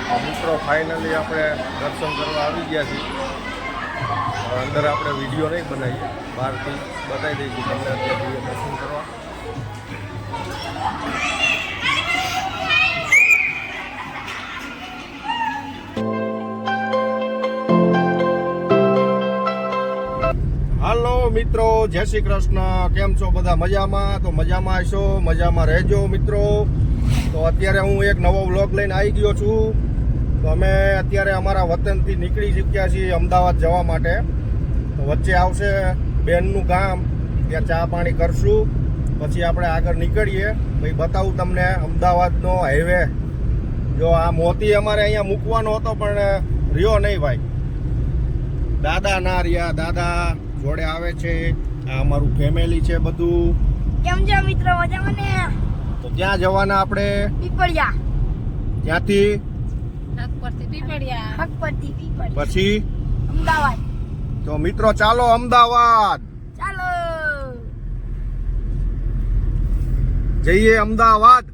મિત્રો ફાઇનલી આપણે દર્શન કરવા આવી ગયા છીએ. અંદર આપણે વિડીયો નહીં બનાવીએ, બહારથી બતાવી દઈશું તમને અત્યારે જઈએ દર્શન કરવા. હાલો મિત્રો, જય શ્રી કૃષ્ણ. કેમ છો બધા? મજામાં? તો મજામાં હશો, મજામાં રહેજો મિત્રો. તો અત્યારે હું એક નવો વ્લોગ લઈને આવી ગયો છું. તો અમે અત્યારે અમારા વતનથી નીકળી ચૂક્યા છીએ અમદાવાદ જવા માટે. તો વચ્ચે આવશે બેનનું ગામ, ત્યાં ચા પાણી કરશું, પછી આપણે આગળ નીકળીએ. ભાઈ બતાવું તમને અમદાવાદનો હાઈવે. જો આ મોતી અમારે અહીંયા મૂકવાનો હતો પણ રહ્યો નહીં ભાઈ. દાદા ના રહ્યા, દાદા જોડે આવે છે. આ અમારું ફેમિલી છે બધું. કેમ છો મિત્રો? મજામાં ને? તો ત્યાં જવાના આપણે પીપળિયા. ત્યાંથી પછી અમદાવાદ. તો મિત્રો ચાલો અમદાવાદ ચાલો જઈએ. Ahmedabad.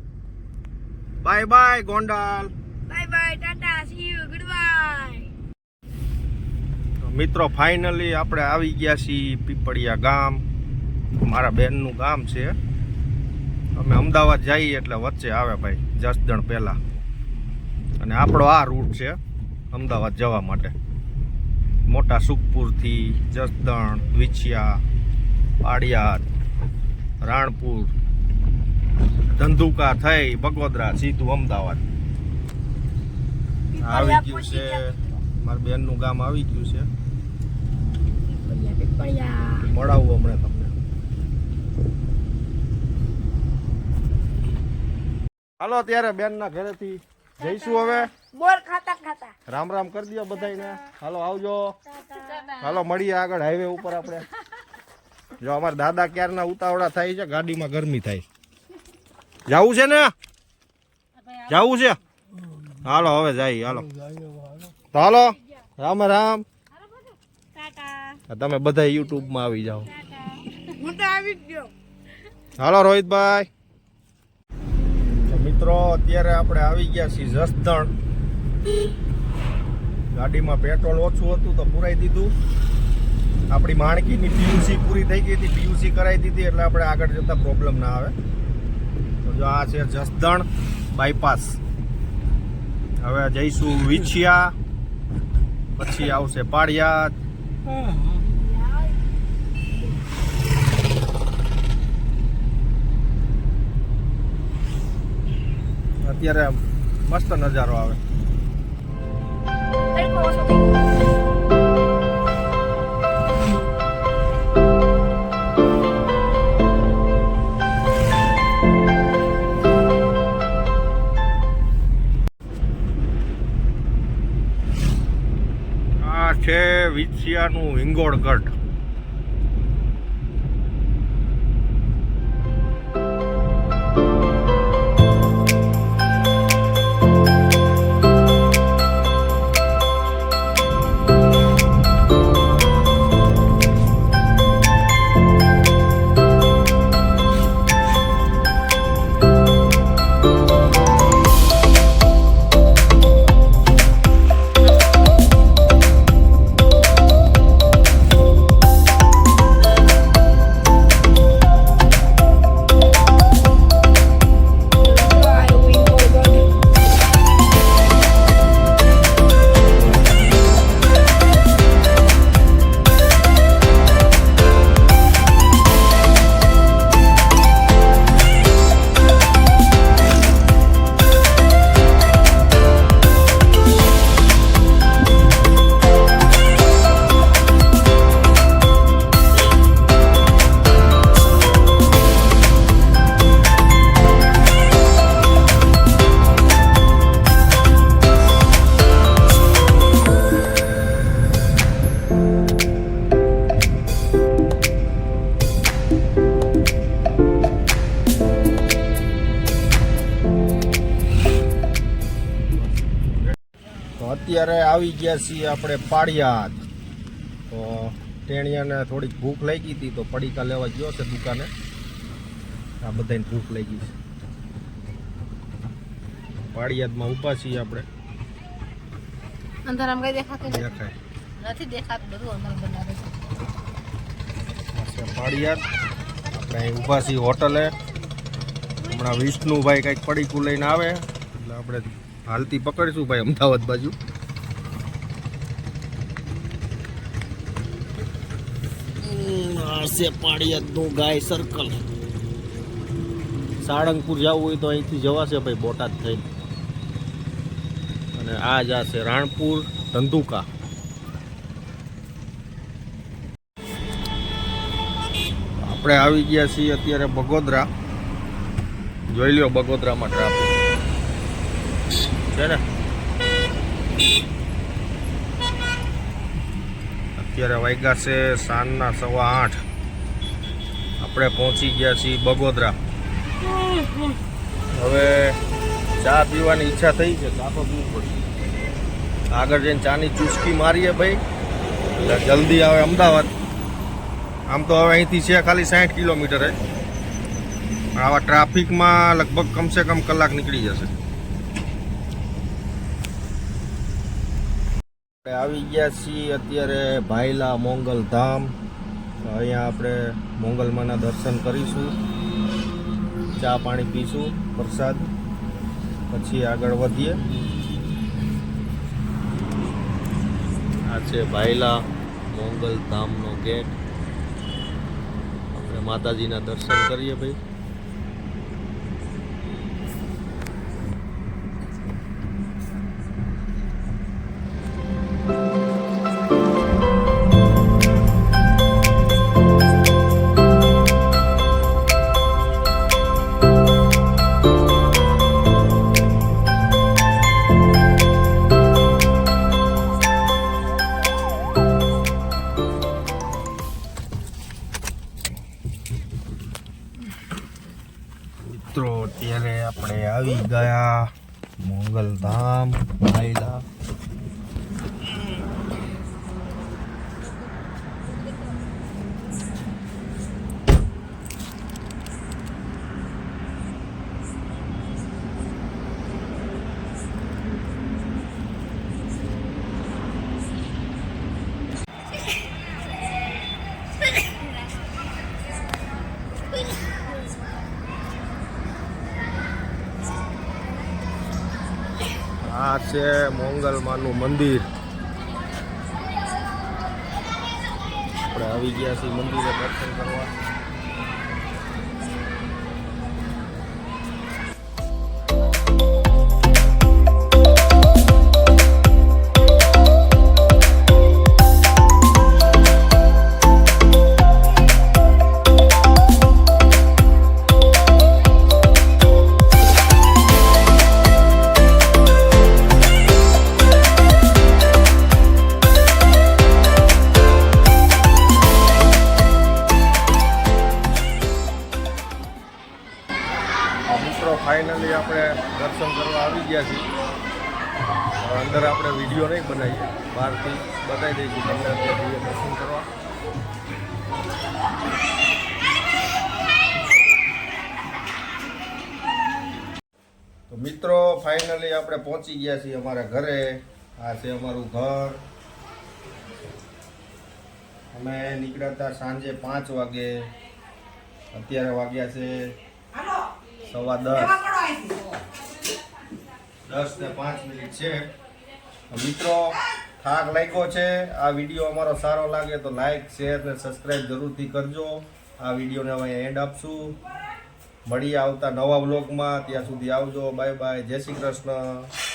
Bye bye Gondal. Bye bye, Tata, C you, good bye. મિત્રો ફાઇનલી આપણે આવી ગયા છીએ પીપળિયા ગામ. મારા બેનનું ગામ છે. અમે અમદાવાદ જઈએ એટલે વચ્ચે આવે ભાઈ જસદણ પહેલા, અને આપણો આ રૂટ છે અમદાવાદ જવા માટે. મોટા સુખપુરથી જસદણ, વિછિયા, પાડિયાદ, રાણપુર, ધંધુકા થઈ બગોદરા સીધું અમદાવાદ આવી ગયું છે. મારા બેનનું ગામ આવી ગયું છે. મળાવું હમણાં તમને. હાલો અત્યારે બેનના ઘરેથી જઈશું હવે. બોર ખાતા ખાતા રામ રામ કરી દો બધાને. હાલો આવજો. હાલો મળીએ આગળ હાઈવે ઉપર આપણે. જો અમારા દાદા ક્યારના ઉતાવળા થાય છે, ગાડીમાં ગરમી થાય. જાવું છે ને? જાવું છે? હાલો હવે જાય. હાલો તો હાલો. રામ રામ. તમે બધા યુટ્યુબમાં આવી જાઓ. હું તો આવી ગયો. હાલો રોહિતભાઈ. મિત્રો અત્યારે આપણે આવી ગયા છીએ જસદણ. ગાડીમાં પેટ્રોલ ઓછું હતું તો પુરાઈ દીધું. આપણી માણકીની પીયુસી પૂરી થઈ ગઈ હતી, પીયુસી કરાવી દીધી એટલે આપણે આગળ જતા પ્રોબ્લેમ ના આવે. તો જો આ છે જસદણ બાયપાસ. હવે જઈશું વિછિયા, પછી આવશે પાડિયાદ. અત્યારે મસ્ત નજારો આવે. આ છે વિછિયાનું હિંગોળગઢ. અત્યારે આવી ગયા છીએ આપણે પાડિયાદ. તો ટેણિયાને થોડીક ભૂખ લાગી હતી તો પડીકા લેવા ગયો છે દુકાને. આ બધાને ભૂખ લાગી છે. પાડિયાદમાં ઊભા છીએ આપણે. અંધારામાં કઈ દેખાતું નથી. દેખાય નથી દેખાતું, બધું અંદર બનાવે છે. આ છે પાળિયાદ. આપણે અહીં ઊભા છીએ હોટલે. હમણાં વિષ્ણુભાઈ કંઈક પડીકું લઈને આવે એટલે આપણે હાલતી પકડીશું ભાઈ અમદાવાદ બાજુ. આ છે પાળિયાદનું ગાય સર્કલ. સાળંગપુર જવું હોય તો અહીંથી જવાશે ભાઈ બોટાદ થઈને. અને આ જ આ છે રાણપુર ધંધુકા. આપણે આવી ગયા છીએ અત્યારે બગોદરા. જોઈ લ્યો બગોદરામાં ટ્રાફિક છે ને. અત્યારે વાગ્યા છે સાંજના 8:15. આપણે પહોંચી ગયા છીએ બગોદરા. હવે ચા પીવાની ઈચ્છા થઈ છે, ચા તો પીવું પડશે. આગળ જઈને ચાની ચુસ્કી મારીએ ભાઈ એટલે જલ્દી આવે અમદાવાદ. આમ તો હવે અહીંથી છે ખાલી 60 કિલોમીટર જ. આવા ટ્રાફિકમાં લગભગ કમસે કમ કલાક નીકળી જશે. આપણે આવી ગયા છીએ અત્યારે ભાયલા મોંગલ ધામ. અહીંયા આપણે મોંગલમાના દર્શન કરીશું, ચા પાણી પીશું, પ્રસાદ, પછી આગળ વધીએ. આ છે ભાયલા મોંગલ ધામનો ગેટ. આપણે માતાજીના દર્શન કરીએ ભાઈ. મિત્રો અત્યારે આપણે આવી ગયા મોંગલ ધામ ભાયલા. આ છે મોંગલમાનું મંદિર. આપણે આવી ગયા છીએ મંદિરે દર્શન કરવા. મિત્રો ફાઇનલી આપણે દર્શન કરવા આવી ગયા છીએ. હવે અંદર આપણે વિડીયો નહીં બનાવીએ, બહારથી બતાવી દઈશું તમને અત્યારે જઈએ દર્શન કરવા. તો મિત્રો ફાઇનલી આપણે પહોંચી ગયા છીએ અમારા ઘરે. આ છે અમારું ઘર. અમે નીકળ્યા હતા સાંજે 5 વાગે. અત્યારે વાગ્યા છે 10:15. 10:05 છે. મિત્રો થાક લાગ્યો છે. આ વિડીયો અમારો સારો લાગે તો લાઈક, શેર ને સબસ્ક્રાઈબ જરૂરથી કરજો. આ વિડીયોને હવે એન્ડ આપશું. મળીએ આવતા નવા વ્લોગમાં. ત્યાં સુધી આવજો. Bye bye. જય શ્રી કૃષ્ણ.